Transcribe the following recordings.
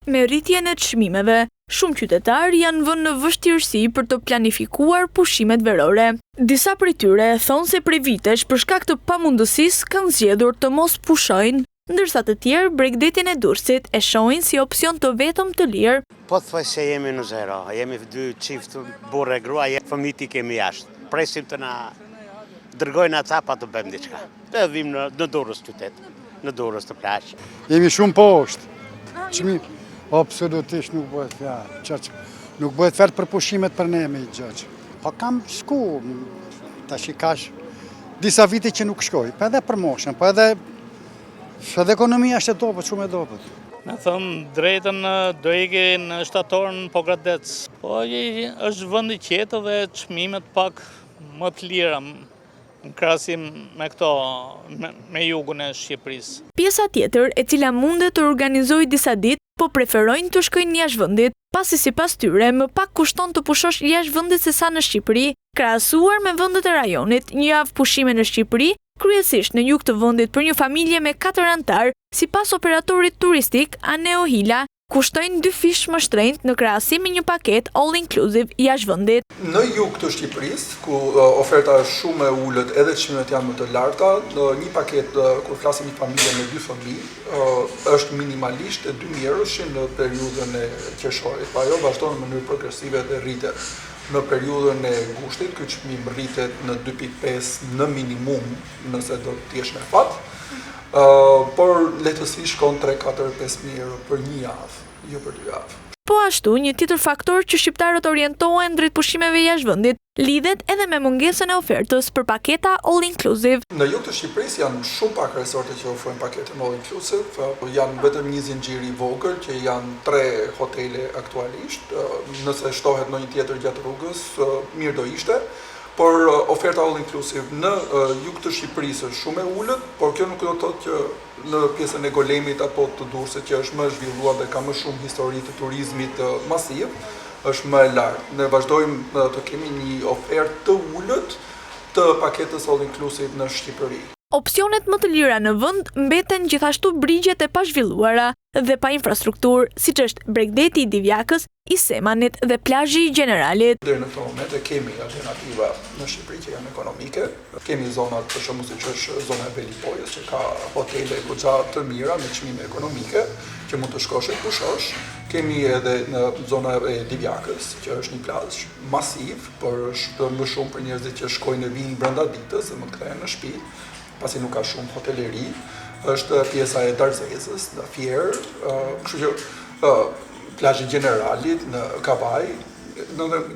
Me rritjen e çmimeve, shumë qytetarë janë vënë në vështirësi për të planifikuar pushimet verore. Disa prej tyre thonë se prej vitesh për shkak të pamundësisë kanë zgjedhur të mos pushojnë, ndërsa të tjerë Bregdetin e Durrësit e shohin si opsion të vetëm të lirë. Po thuaj se jemi në zero, jemi dy çift burrë e gruaje, fëmijët i kemi jashtë. Presim të na dërgojnë ata pa të bëjmë diçka. Të vim në Durrës qytet, në Durrës të plazh. Jemi shumë poshtë. Çmim absolutisht nuk bëhet fjalë. Nuk bëhet fjalë për pushimet për ne me gjëç. Po kam shku tash i kash disa vite që nuk shkoj, pa edhe për moshën, pa edhe ekonomia është e dobët, shumë e dobët. Me thënë drejtën do iki në shtatorën Pogradec. Po është vend i qetë dhe çmimet pak më të lira në krahasim me këto, me jugun e Shqipërisë. Pjesa tjetër, e cila mundet të organizojë disa ditë, po preferojnë të shkojnë jashtë vendit, pasi sipas tyre më pak kushton të pushosh jashtë vendit se sa në Shqipëri, krahasuar me vendet e rajonit. Një javë pushime në Shqipëri, kryesisht në jug të vendit për një familje me 4 anëtar, sipas operatorit turistik Aneo Hila, kushtojnë 2 fish më shtrenjtë në krahasim me një paket all inclusive jashtë vendit. Në jug të Shqipërisë, ku oferta është shumë e ulët edhe çmimet janë më të larta, një paket kur flasim një familje me 2 fëmijë, është minimalisht 2.000 euro në periudhën e qershorit, pa ajo vazhdon në mënyrë progresive dhe rritet. Në periudhën e gushtit, ky çmim rritet në 2.5 në minimum nëse do të jesh me fat. Por lehtësisht shkon 3-4-5.000 euro për një javë, jo për 2 javë. Po ashtu, një tjetër faktor që shqiptarët orientohen drejt pushimeve jashtë vendit lidhet edhe me mungesën e ofertës për paketa all inclusive. Në jug të Shqipërisë janë shumë pak resorte që ofrojnë paketën all inclusive, janë vetëm një zinxhir i vogël që janë 3 hotele aktualisht. Nëse shtohet në një tjetër gjatë rrugës, mirë do ishte. Por oferta all inclusive në jug të Shqipërisë është shumë e ulët, por kjo nuk do të thotë që në pjesën e Golemit apo të Durrësit që është më e zhvilluar dhe ka më shumë histori të turizmit masiv, është më e lartë. Ne vazhdojmë të kemi një ofertë të ulët të paketës all inclusive në Shqipëri. Opsionet më të lira në vend mbeten gjithashtu brigjet e pazhvilluara dhe pa infrastrukturë, siç është Bregdeti i Divjakës, i Semanit dhe plazhi i Generalit. Deri në këtë moment kemi alternativa në Shqipëri që janë ekonomike. Kemi zonat për shembull siç është zona e Velipojës që ka hotele goxha të mira me çmime ekonomike që mund të shkosh e pushosh. Kemi edhe në zona e Divjakës që është një plazh masiv, por është më shumë për njerëzit që shkojnë e vinë brenda ditës dhe mund të kthehen në shtëpi, pasi nuk ka shumë hoteleri. Është pjesa e Darzezës, në Fier, kështu që plazhi i Generalit në Kavaj,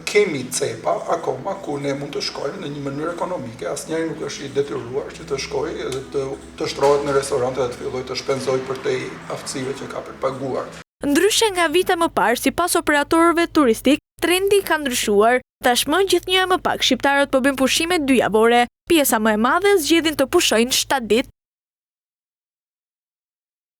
kemi cepa akoma ku ne mund të shkojmë në një mënyrë ekonomike, asnjëri nuk është i detyruar që të shkojë dhe të shtrohet në restorante dhe të fillojë të shpenzojë për te aftësive që ka për paguar. Ndryshe nga vite më parë, sipas operatorëve turistik, trendi ka ndryshuar. Tashmë gjithnjë më pak shqiptarët po bëjnë pushime 2 javore. Pjesa më e madhe zgjedhin të pushojnë 7 ditë,